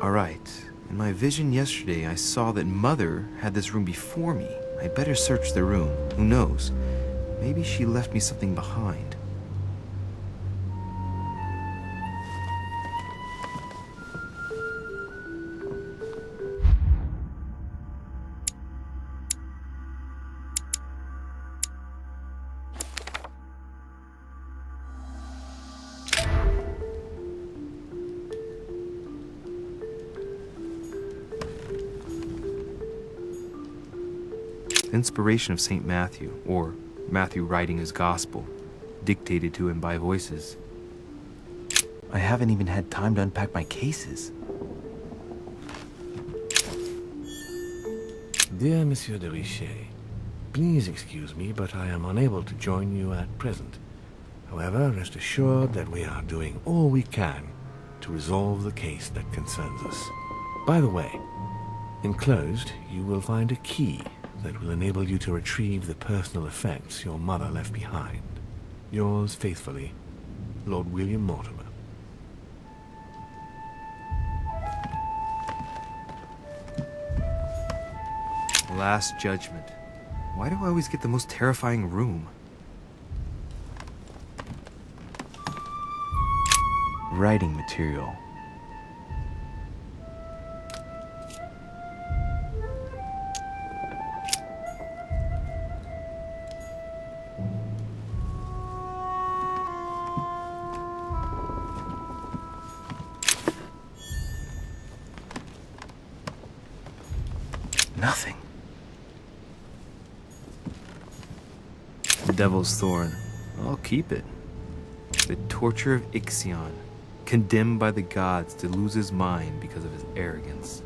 Alright, in my vision yesterday I saw that Mother had this room before me. I better search the room. Who knows? Maybe she left me something behind. Inspiration of St. Matthew, or Matthew writing his gospel, dictated to him by voices. I haven't even had time to unpack my cases. Dear Monsieur de Richet, please excuse me, but I am unable to join you at present. However, rest assured that we are doing all we can to resolve the case that concerns us. By the way, enclosed you will find a key that will enable you to retrieve the personal effects your mother left behind. Yours faithfully, Lord William Mortimer. Last Judgment. Why do I always get the most terrifying room? Writing material. Nothing. Devil's Thorn. I'll keep it. The torture of Ixion, condemned by the gods to lose his mind because of his arrogance.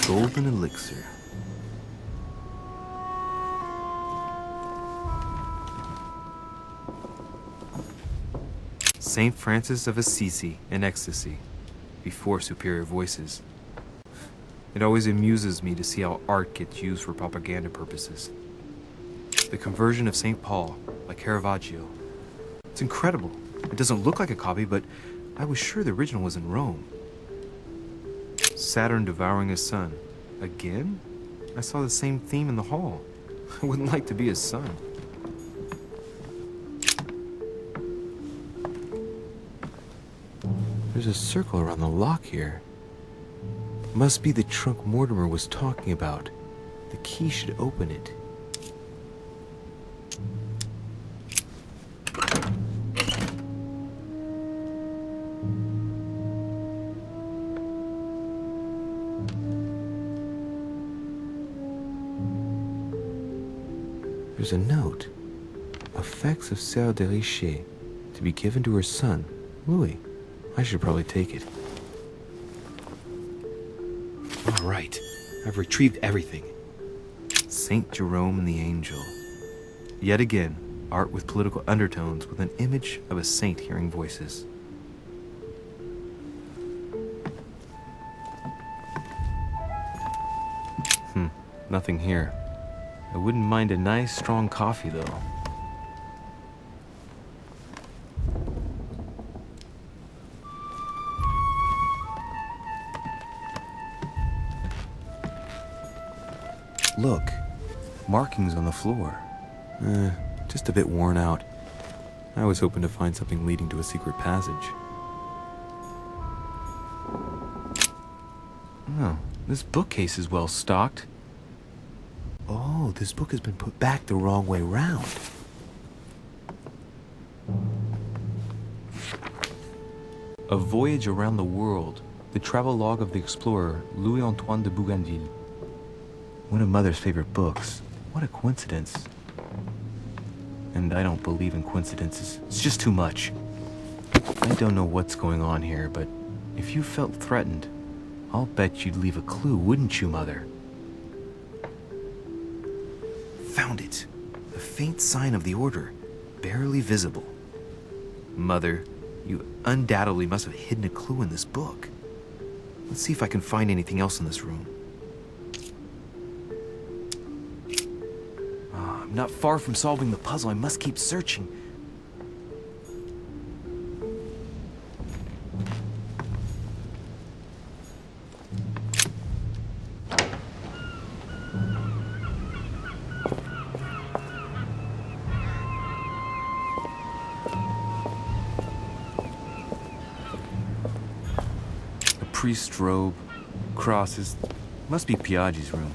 Golden Elixir. Saint Francis of Assisi in ecstasy, before superior voices. It always amuses me to see how art gets used for propaganda purposes. The conversion of St. Paul by Caravaggio. It's incredible. It doesn't look like a copy, but I was sure the original was in Rome. Saturn devouring his son. Again? I saw the same theme in the hall. I wouldn't like to be his son. There's a circle around the lock here. Must be the trunk Mortimer was talking about. The key should open it. There's a note. Effects of Sœur de Richet, to be given to her son, Louis. I should probably take it. All right, I've retrieved everything. Saint Jerome and the Angel. Yet again, art with political undertones with an image of a saint hearing voices. Nothing here. I wouldn't mind a nice, strong coffee, though. Look, markings on the floor. Just a bit worn out. I was hoping to find something leading to a secret passage. Oh, this bookcase is well stocked. Oh, this book has been put back the wrong way round. A Voyage Around the World, the travelogue of the explorer Louis-Antoine de Bougainville. One of Mother's favorite books. What a coincidence. And I don't believe in coincidences. It's just too much. I don't know what's going on here, but if you felt threatened, I'll bet you'd leave a clue, wouldn't you, Mother? Found it. A faint sign of the order, barely visible. Mother, you undoubtedly must have hidden a clue in this book. Let's see if I can find anything else in this room. I'm not far from solving the puzzle. I must keep searching. A priest's robe, crosses. Must be Piaggi's room.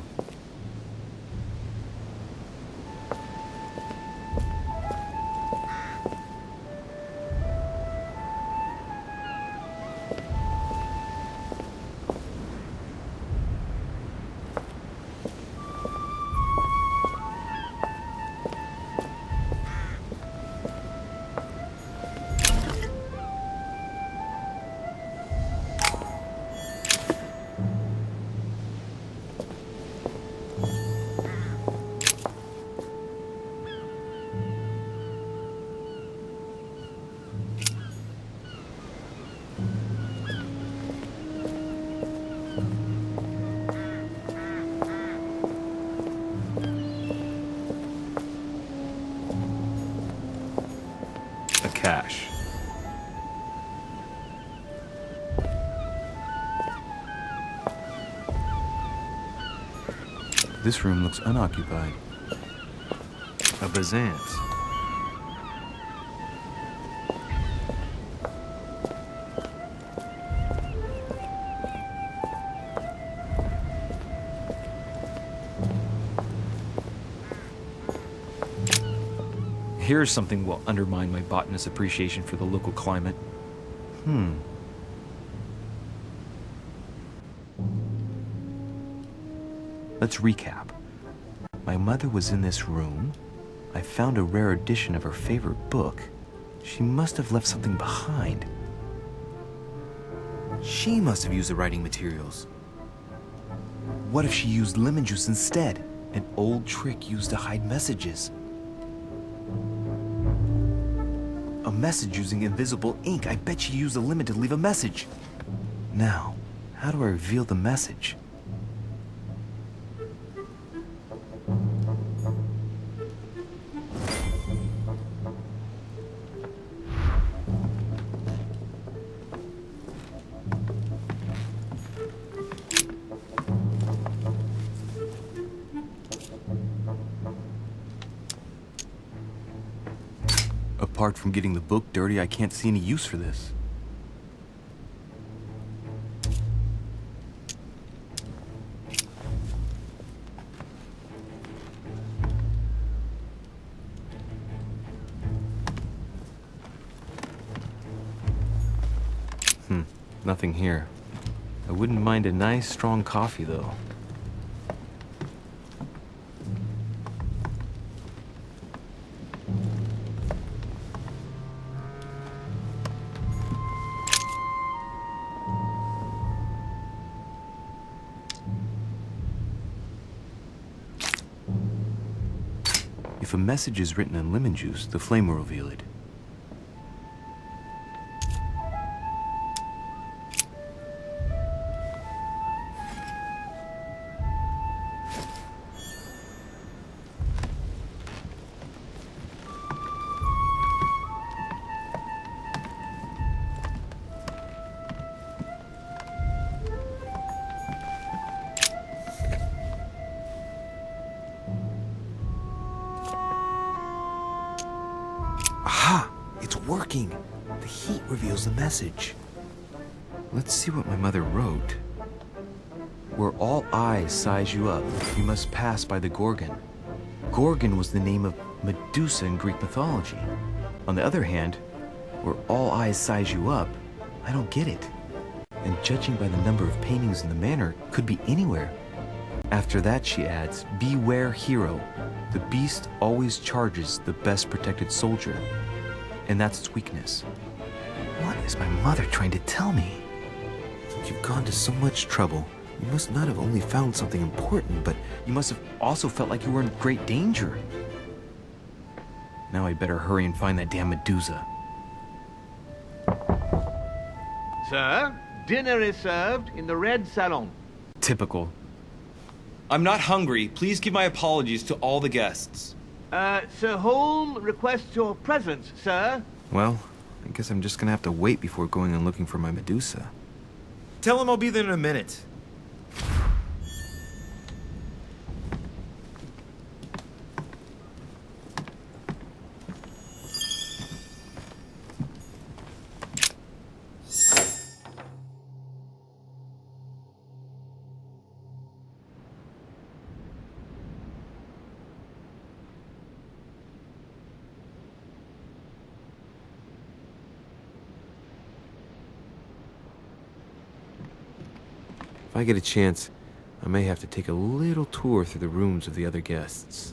Cache. This room looks unoccupied. A Byzance. Here's something will undermine my botanist's appreciation for the local climate. Let's recap. My mother was in this room. I found a rare edition of her favorite book. She must have left something behind. She must have used the writing materials. What if she used lemon juice instead? An old trick used to hide messages. A message using invisible ink. I bet she used a lemon to leave a message. Now, how do I reveal the message? Apart from getting the book dirty, I can't see any use for this. Nothing here. I wouldn't mind a nice, strong coffee, though. If a message is written in lemon juice, the flame will reveal it. Aha! It's working! The heat reveals the message. Let's see what my mother wrote. Where all eyes size you up, you must pass by the Gorgon. Gorgon was the name of Medusa in Greek mythology. On the other hand, where all eyes size you up, I don't get it. And judging by the number of paintings in the manor, could be anywhere. After that, she adds, beware hero. The beast always charges the best protected soldier. And that's its weakness. What is my mother trying to tell me? You've gone to so much trouble. You must not have only found something important, but you must have also felt like you were in great danger. Now I'd better hurry and find that damn Medusa. Sir, dinner is served in the red salon. Typical. I'm not hungry. Please give my apologies to all the guests. Sir Holm requests your presence, sir. Well, I guess I'm just gonna have to wait before going and looking for my Medusa. Tell him I'll be there in a minute. If I get a chance, I may have to take a little tour through the rooms of the other guests.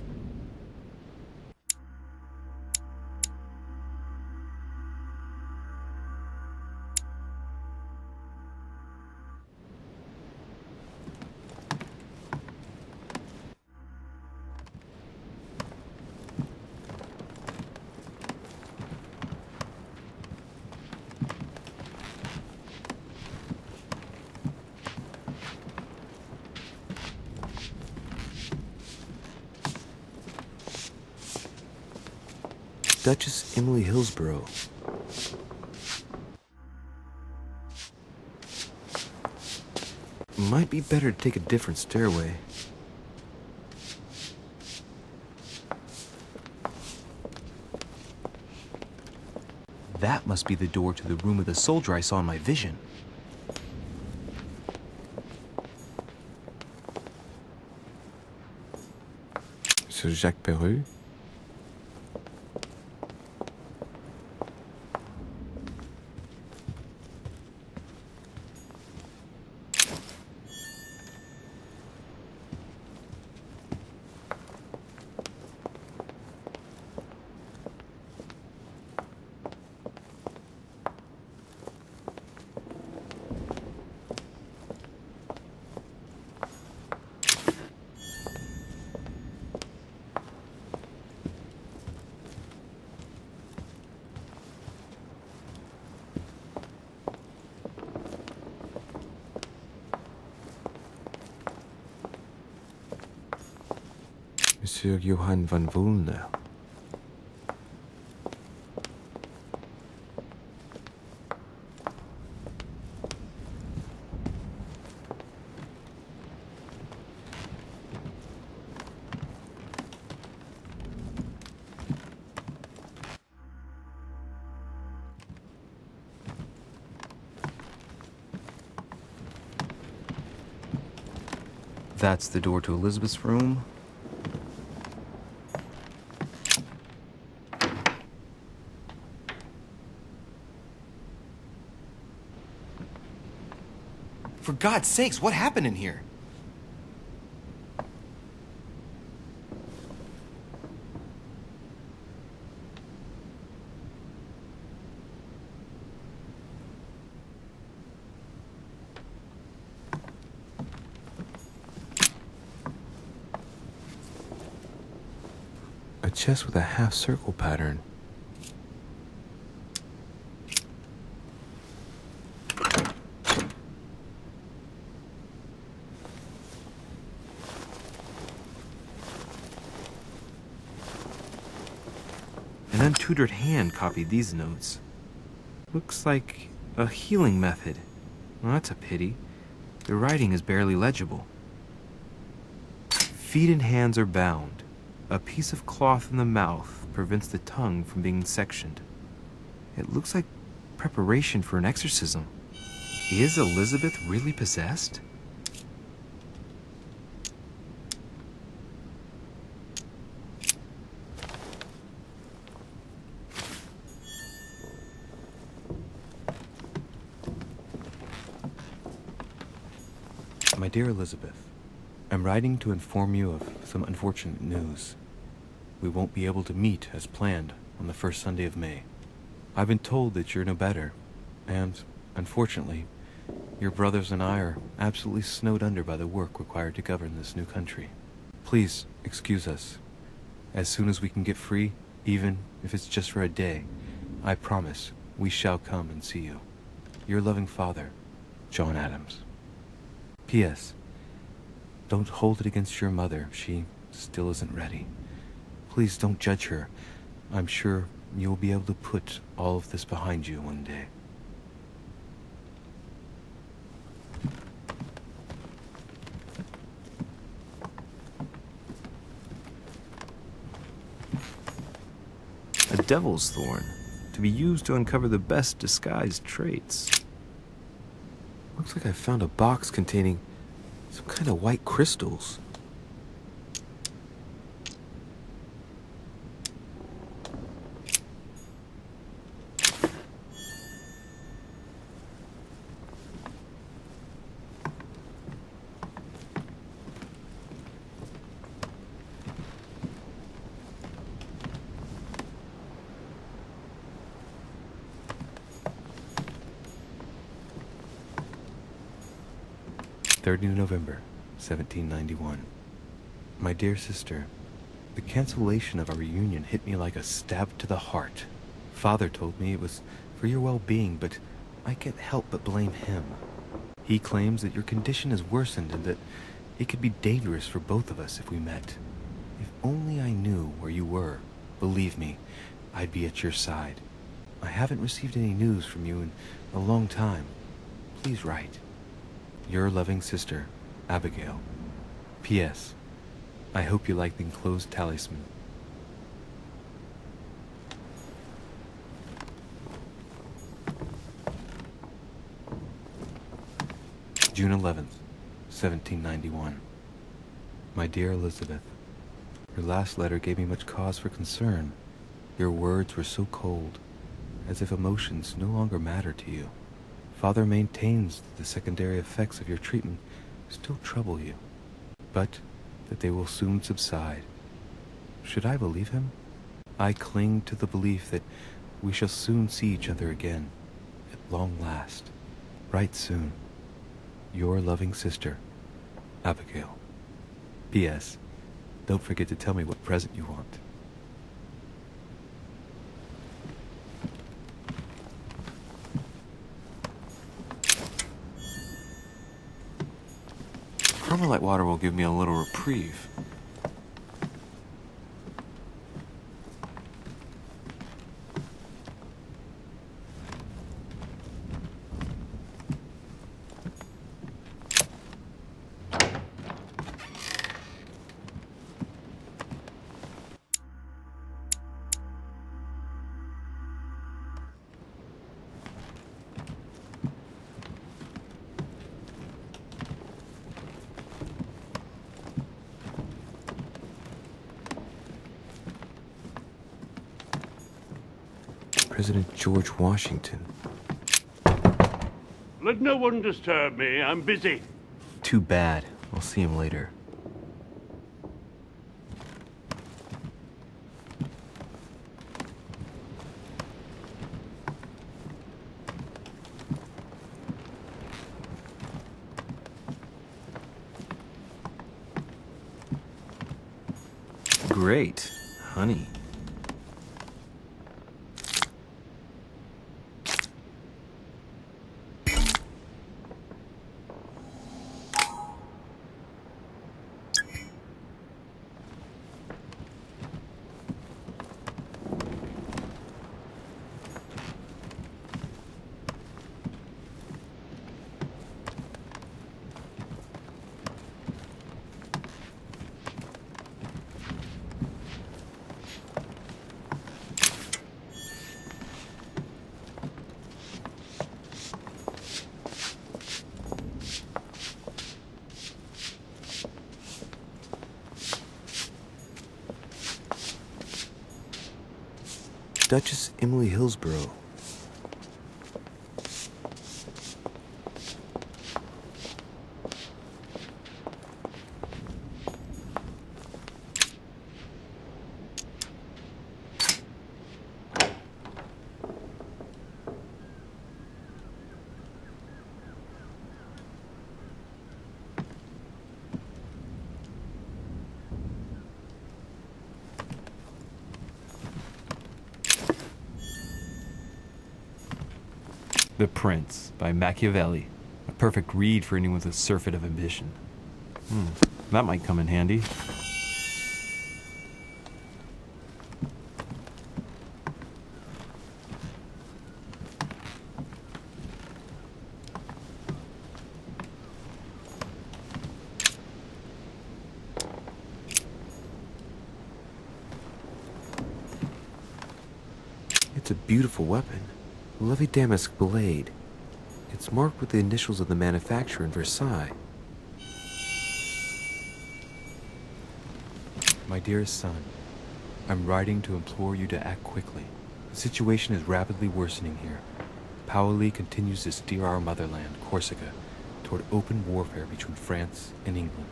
Duchess Emily Hillsborough. Might be better to take a different stairway. That must be the door to the room of the soldier I saw in my vision. Sir Jacques Perru? Monsieur Johann von Wulner. That's the door to Elizabeth's room. For God's sakes, what happened in here? A chest with a half-circle pattern. An untutored hand copied these notes. Looks like a healing method. Well, that's a pity. The writing is barely legible. Feet and hands are bound. A piece of cloth in the mouth prevents the tongue from being sectioned. It looks like preparation for an exorcism. Is Elizabeth really possessed? My dear Elizabeth, I'm writing to inform you of some unfortunate news. We won't be able to meet as planned on the first Sunday of May. I've been told that you're no better, and, unfortunately, your brothers and I are absolutely snowed under by the work required to govern this new country. Please excuse us. As soon as we can get free, even if it's just for a day, I promise we shall come and see you. Your loving father, John Adams. P.S. Don't hold it against your mother. She still isn't ready. Please don't judge her. I'm sure you'll be able to put all of this behind you one day. A devil's thorn, to be used to uncover the best disguised traits. Looks like I found a box containing some kind of white crystals. November 1791. My dear sister, the cancellation of our reunion hit me like a stab to the heart. Father told me it was for your well-being, but I can't help but blame him. He claims that your condition has worsened and that it could be dangerous for both of us if we met. If only I knew where you were, believe me, I'd be at your side. I haven't received any news from you in a long time. Please write. Your loving sister, Abigail. P.S. I hope you like the enclosed talisman. June 11th, 1791. My dear Elizabeth, your last letter gave me much cause for concern. Your words were so cold, as if emotions no longer matter to you. Father maintains that the secondary effects of your treatment still trouble you, but that they will soon subside. Should I believe him? I cling to the belief that we shall soon see each other again, at long last. Write soon. Your loving sister, Abigail. P.S. Don't forget to tell me what present you want. Carmelite water will give me a little reprieve. President George Washington. Let no one disturb me. I'm busy. Too bad. I'll see him later. Great. Honey. Duchess Emily Hillsborough. The Prince by Machiavelli. A perfect read for anyone with a surfeit of ambition. That might come in handy. It's a beautiful weapon. A lovely damask blade. It's marked with the initials of the manufacturer in Versailles. My dearest son, I'm writing to implore you to act quickly. The situation is rapidly worsening here. Paoli continues to steer our motherland, Corsica, toward open warfare between France and England.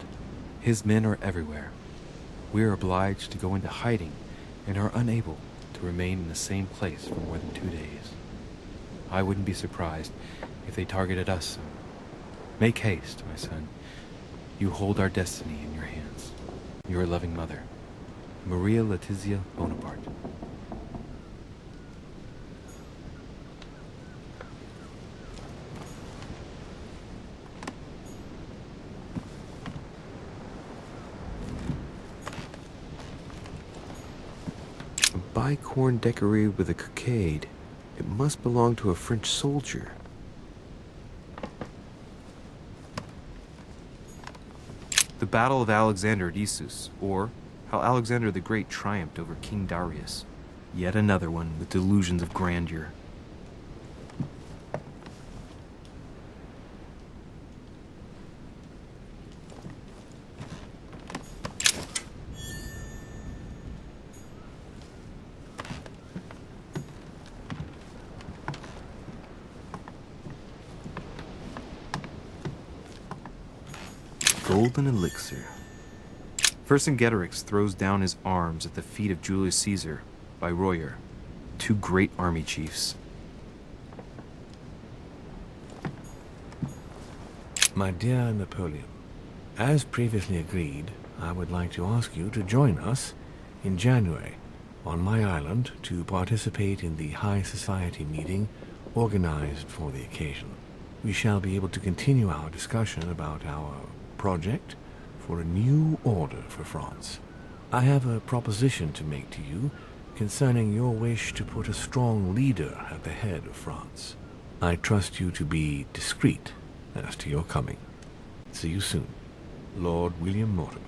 His men are everywhere. We are obliged to go into hiding and are unable to remain in the same place for more than 2 days. I wouldn't be surprised if they targeted us soon. Make haste, my son. You hold our destiny in your hands. Your loving mother, Maria Letizia Bonaparte. A bicorn decorated with a cockade. It must belong to a French soldier. The Battle of Alexander at Issus, or how Alexander the Great triumphed over King Darius. Yet another one with delusions of grandeur. Golden elixir. Vercingetorix throws down his arms at the feet of Julius Caesar by Royer, 2 great army chiefs. My dear Napoleon, as previously agreed, I would like to ask you to join us in January on my island to participate in the high society meeting organized for the occasion. We shall be able to continue our discussion about our project for a new order for France. I have a proposition to make to you concerning your wish to put a strong leader at the head of France. I trust you to be discreet as to your coming. See you soon, Lord William Mortimer.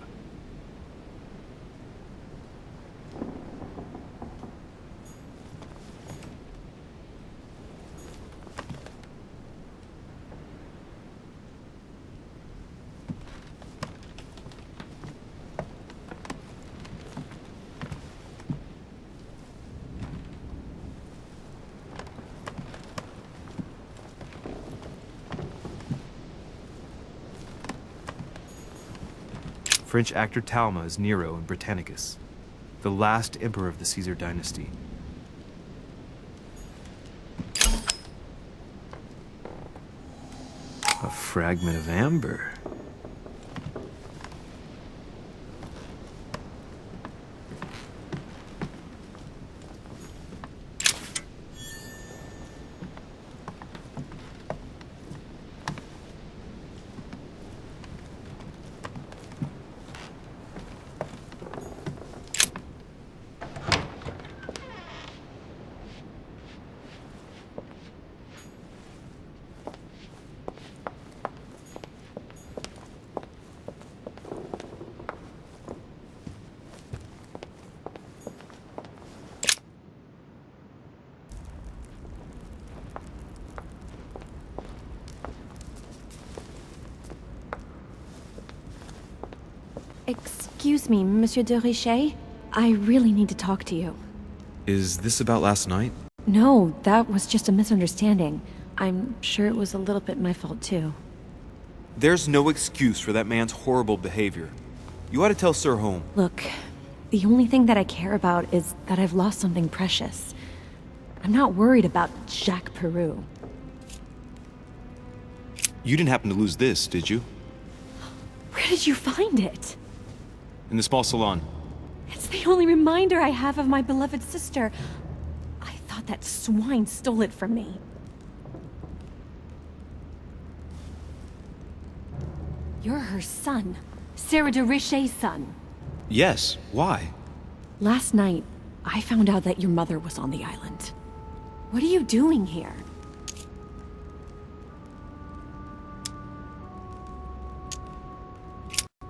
French actor Talma is Nero in Britannicus, the last emperor of the Caesar dynasty. A fragment of amber. Excuse me, Monsieur de Richet? I really need to talk to you. Is this about last night? No, that was just a misunderstanding. I'm sure it was a little bit my fault, too. There's no excuse for that man's horrible behavior. You ought to tell Sir Home. Look, the only thing that I care about is that I've lost something precious. I'm not worried about Jacques Peru. You didn't happen to lose this, did you? Where did you find it? In the small salon. It's the only reminder I have of my beloved sister. I thought that swine stole it from me. You're her son. Sarah de Richet's son. Yes, why? Last night, I found out that your mother was on the island. What are you doing here?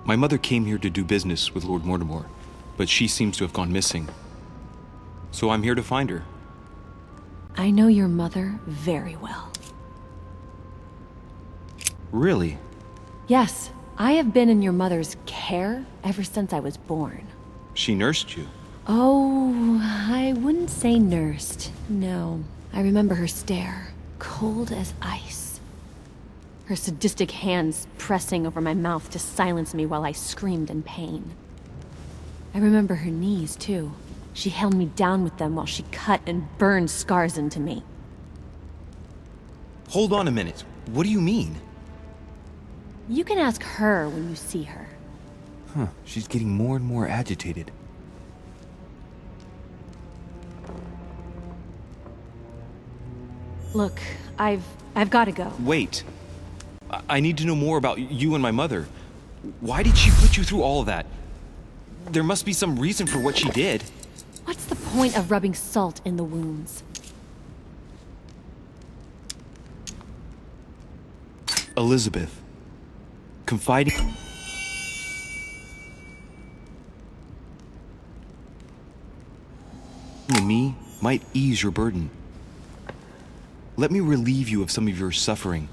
My mother came here to do business with Lord Mortimer, but she seems to have gone missing. So I'm here to find her. I know your mother very well. Really? Yes, I have been in your mother's care ever since I was born. She nursed you? Oh, I wouldn't say nursed. No, I remember her stare, cold as ice. Her sadistic hands pressing over my mouth to silence me while I screamed in pain. I remember her knees, too. She held me down with them while she cut and burned scars into me. Hold on a minute. What do you mean? You can ask her when you see her. Huh, she's getting more and more agitated. Look, I've got to go. Wait. I need to know more about you and my mother. Why did she put you through all of that? There must be some reason for what she did. What's the point of rubbing salt in the wounds? Elizabeth. Confiding in me might ease your burden. Let me relieve you of some of your suffering.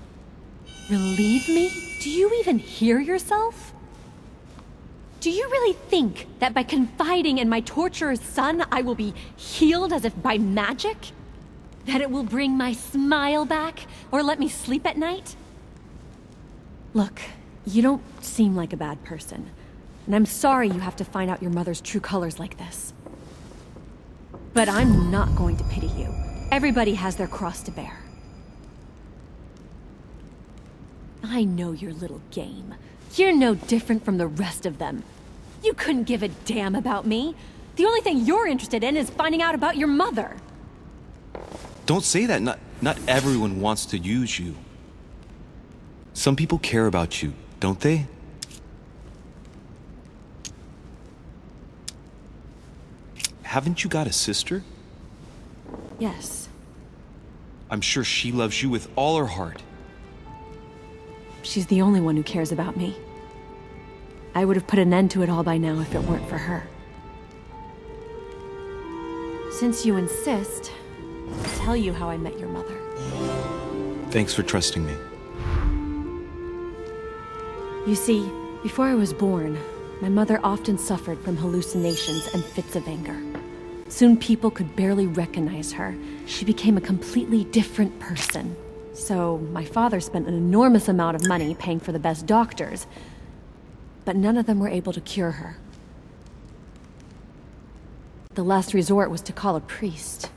Relieve me? Do you even hear yourself? Do you really think that by confiding in my torturer's son, I will be healed as if by magic? That it will bring my smile back, or let me sleep at night? Look, you don't seem like a bad person, and I'm sorry you have to find out your mother's true colors like this. But I'm not going to pity you. Everybody has their cross to bear. I know your little game. You're no different from the rest of them. You couldn't give a damn about me. The only thing you're interested in is finding out about your mother. Don't say that. Not everyone wants to use you. Some people care about you, don't they? Haven't you got a sister? Yes. I'm sure she loves you with all her heart. She's the only one who cares about me. I would have put an end to it all by now if it weren't for her. Since you insist, I'll tell you how I met your mother. Thanks for trusting me. You see, before I was born, my mother often suffered from hallucinations and fits of anger. Soon people could barely recognize her. She became a completely different person. So my father spent an enormous amount of money paying for the best doctors, but none of them were able to cure her. The last resort was to call a priest.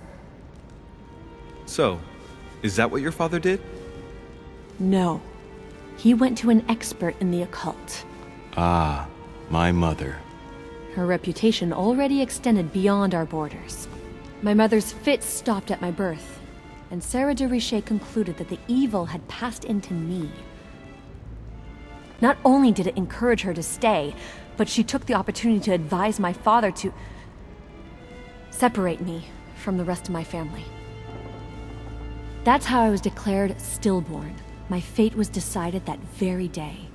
So, is that what your father did? No. He went to an expert in the occult. Ah, my mother. Her reputation already extended beyond our borders. My mother's fits stopped at my birth, and Sarah de Richet concluded that the evil had passed into me. Not only did it encourage her to stay, but she took the opportunity to advise my father to separate me from the rest of my family. That's how I was declared stillborn. My fate was decided that very day.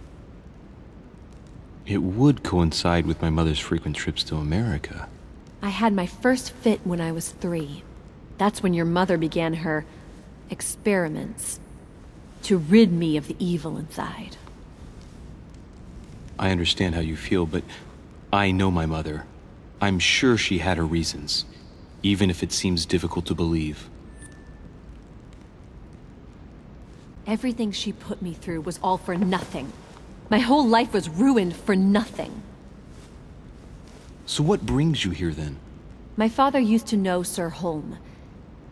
It would coincide with my mother's frequent trips to America. I had my first fit when I was 3. That's when your mother began her experiments to rid me of the evil inside. I understand how you feel, but I know my mother. I'm sure she had her reasons, even if it seems difficult to believe. Everything she put me through was all for nothing. My whole life was ruined for nothing. So what brings you here then? My father used to know Sir Holm.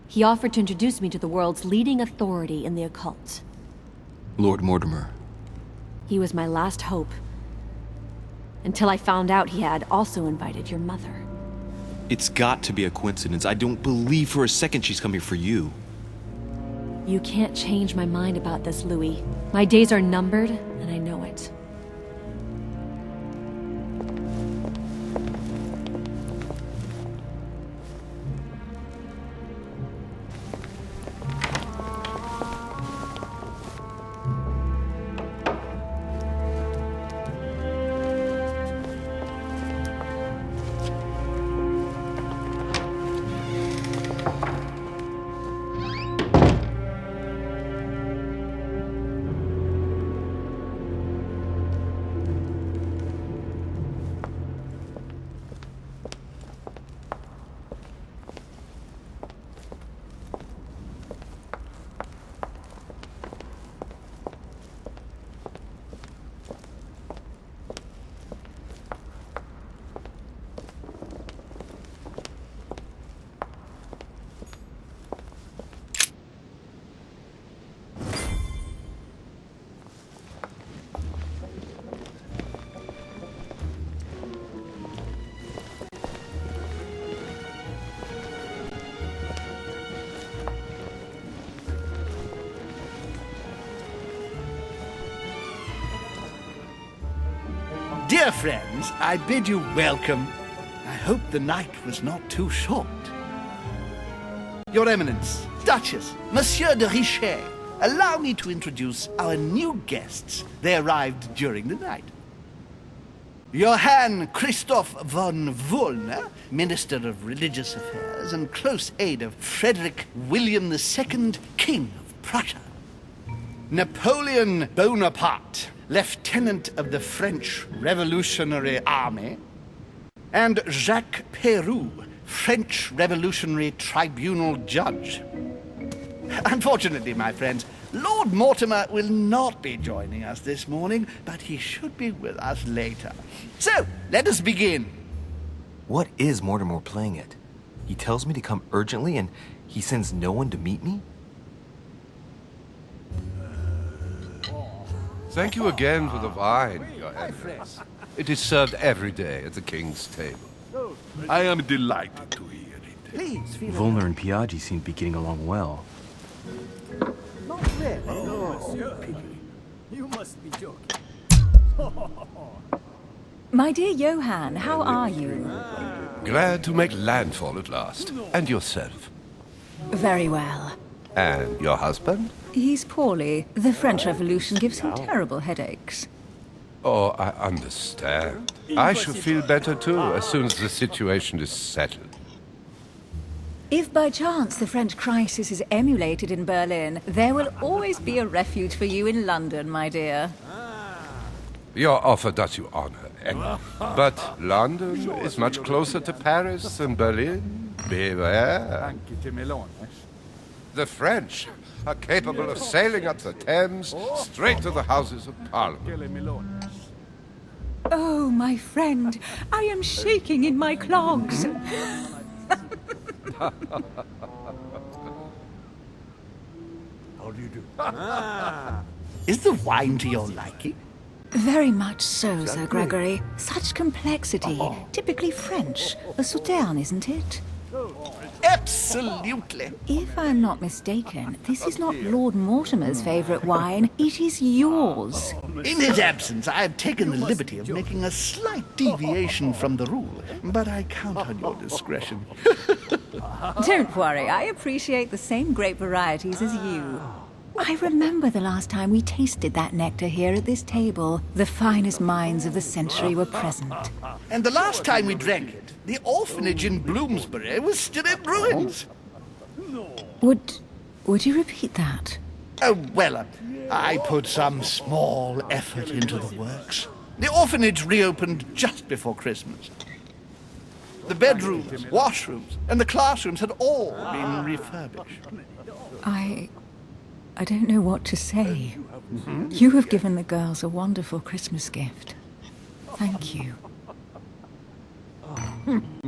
He offered to introduce me to the world's leading authority in the occult. Lord Mortimer. He was my last hope. Until I found out he had also invited your mother. It's got to be a coincidence. I don't believe for a second she's come here for you. You can't change my mind about this, Louis. My days are numbered, and I know it. Dear friends, I bid you welcome. I hope the night was not too short. Your Eminence, Duchess, Monsieur de Richet, allow me to introduce our new guests. They arrived during the night. Johann Christoph von Wollner, Minister of Religious Affairs and close aide of Frederick William II, King of Prussia. Napoleon Bonaparte, Lieutenant of the French Revolutionary Army. And Jacques Peroux, French Revolutionary Tribunal Judge. Unfortunately, my friends, Lord Mortimer will not be joining us this morning, but he should be with us later. So, let us begin. What is Mortimer playing at? He tells me to come urgently and he sends no one to meet me? Thank you again for the wine, Your Eminence. It is served every day at the king's table. I am delighted to hear it. Please, feel Volner and Piaggi seem to be getting along well. not really. You must be joking. My dear Johann, how are you? Glad to make landfall at last. And yourself? Very well. And your husband? He's poorly. The French Revolution gives him terrible headaches. Oh, I understand. I shall feel better too, as soon as the situation is settled. If by chance the French crisis is emulated in Berlin, there will always be a refuge for you in London, my dear. Your offer does you honor, Emma. But London is much closer to Paris than Berlin. Beware. The French are capable of sailing up the Thames straight to the Houses of Parliament. Oh, my friend, I am shaking in my clogs. How do you do? Is the wine to your liking? Very much so, Sir Gregory. Such complexity. Typically French. A Sauterne, isn't it? Absolutely. If I'm not mistaken, this is not Lord Mortimer's favourite wine. It is yours. In his absence, I have taken the liberty of making a slight deviation from the rule, but I count on your discretion. Don't worry, I appreciate the same grape varieties as you. I remember the last time we tasted that nectar here at this table. The finest minds of the century were present. And the last time we drank it, the orphanage in Bloomsbury was still in ruins. Would you repeat that? Oh, well, I put some small effort into the works. The orphanage reopened just before Christmas. The bedrooms, washrooms, and the classrooms had all been refurbished. I don't know what to say. You have given the girls a wonderful Christmas gift. Thank you.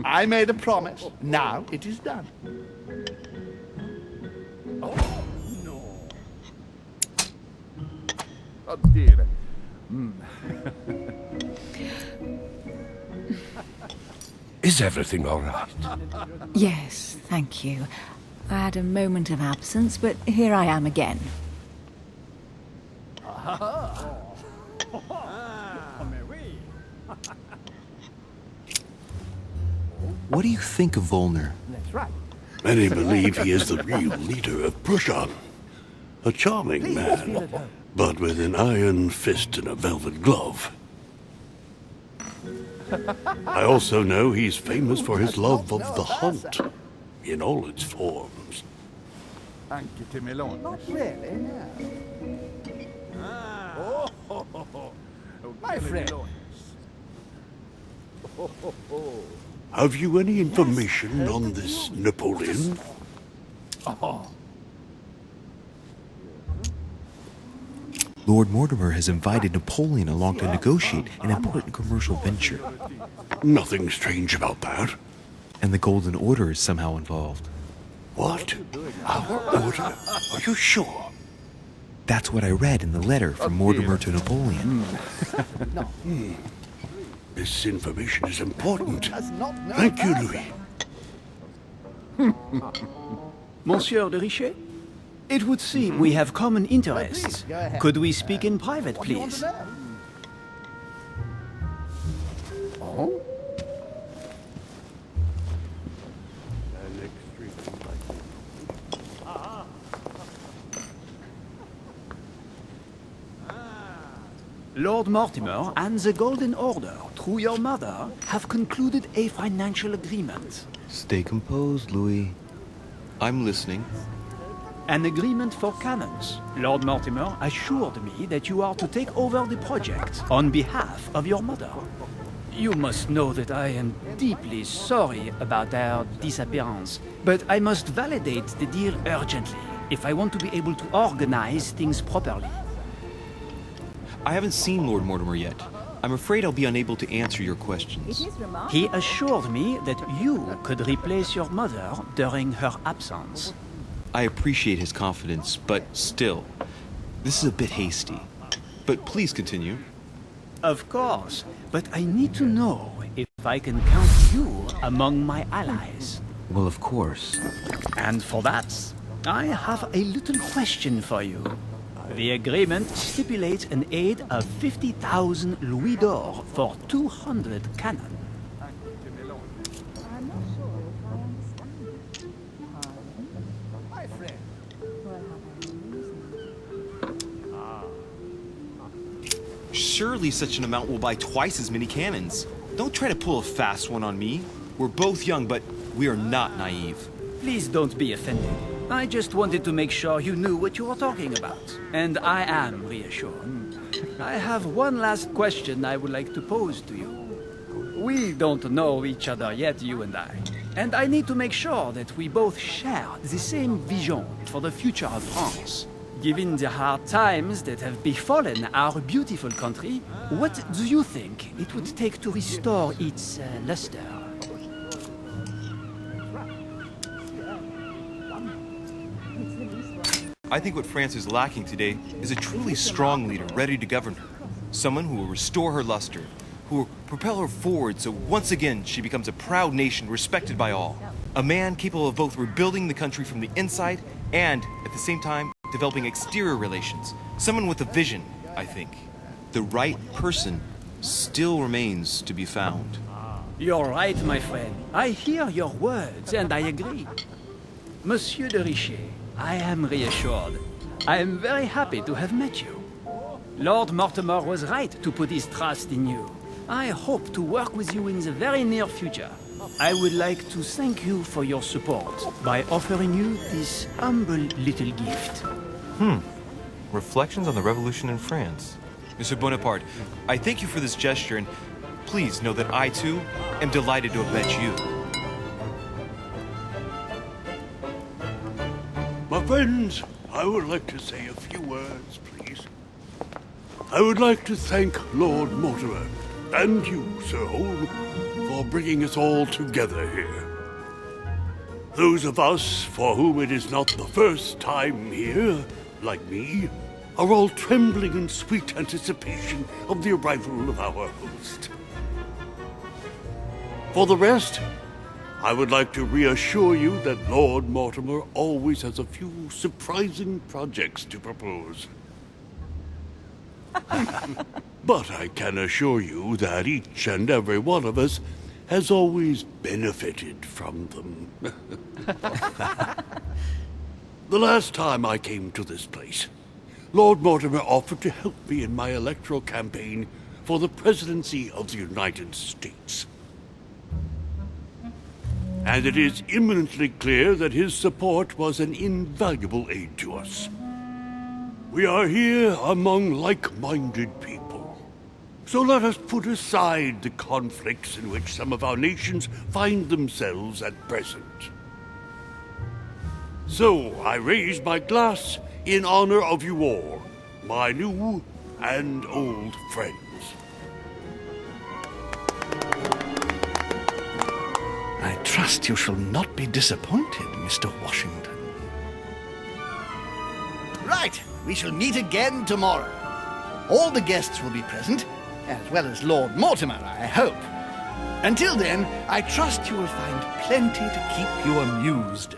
I made a promise. Now it is done. Is everything all right? Yes, thank you. I had a moment of absence, but here I am again. What do you think of Volner? That's right. Many believe he is the real leader of Prussia. A charming man, but with an iron fist and a velvet glove. I also know he's famous for his love of the hunt, in all its forms. Not really, no. My friend. Have you any information on this Napoleon? Lord Mortimer has invited Napoleon along to negotiate an important commercial venture. Nothing strange about that. And the Golden Order is somehow involved. What? Our order? Are you sure? That's what I read in the letter from Mortimer to Napoleon. This information is important. Thank you, Louis. Monsieur de Richet? It would seem we have common interests. Could we speak in private, please? Lord Mortimer and the Golden Order, through your mother, have concluded a financial agreement. Stay composed, Louis. I'm listening. An agreement for cannons. Lord Mortimer assured me that you are to take over the project on behalf of your mother. You must know that I am deeply sorry about their disappearance, but I must validate the deal urgently if I want to be able to organize things properly. I haven't seen Lord Mortimer yet. I'm afraid I'll be unable to answer your questions. He assured me that you could replace your mother during her absence. I appreciate his confidence, but still, this is a bit hasty. But please continue. Of course, but I need to know if I can count you among my allies. Well, of course. And for that, I have a little question for you. The agreement stipulates an aid of 50,000 louis d'or for 200 cannon. Surely such an amount will buy twice as many cannons. Don't try to pull a fast one on me. We're both young, but we are not naive. Please don't be offended. I just wanted to make sure you knew what you were talking about. And I am reassured. I have one last question I would like to pose to you. We don't know each other yet, you and I. And I need to make sure that we both share the same vision for the future of France. Given the hard times that have befallen our beautiful country, what do you think it would take to restore its luster? I think what France is lacking today is a truly strong leader ready to govern her. Someone who will restore her luster, who will propel her forward so once again she becomes a proud nation respected by all. A man capable of both rebuilding the country from the inside and, at the same time, developing exterior relations. Someone with a vision, I think. The right person still remains to be found. You're right, my friend. I hear your words and I agree. Monsieur de Richet, I am reassured. I am very happy to have met you. Lord Mortimer was right to put his trust in you. I hope to work with you in the very near future. I would like to thank you for your support by offering you this humble little gift. Reflections on the Revolution in France. Monsieur Bonaparte, I thank you for this gesture, and please know that I, too, am delighted to have met you. My friends, I would like to say a few words, please. I would like to thank Lord Mortimer and you, Sir Holm, for bringing us all together here. Those of us for whom it is not the first time here, like me, are all trembling in sweet anticipation of the arrival of our host. For the rest, I would like to reassure you that Lord Mortimer always has a few surprising projects to propose. But I can assure you that each and every one of us has always benefited from them. The last time I came to this place, Lord Mortimer offered to help me in my electoral campaign for the presidency of the United States. And it is eminently clear that his support was an invaluable aid to us. We are here among like-minded people. So let us put aside the conflicts in which some of our nations find themselves at present. So I raise my glass in honor of you all, my new and old friends. I trust you shall not be disappointed, Mr. Washington. Right, we shall meet again tomorrow. All the guests will be present, as well as Lord Mortimer, I hope. Until then, I trust you will find plenty to keep you amused.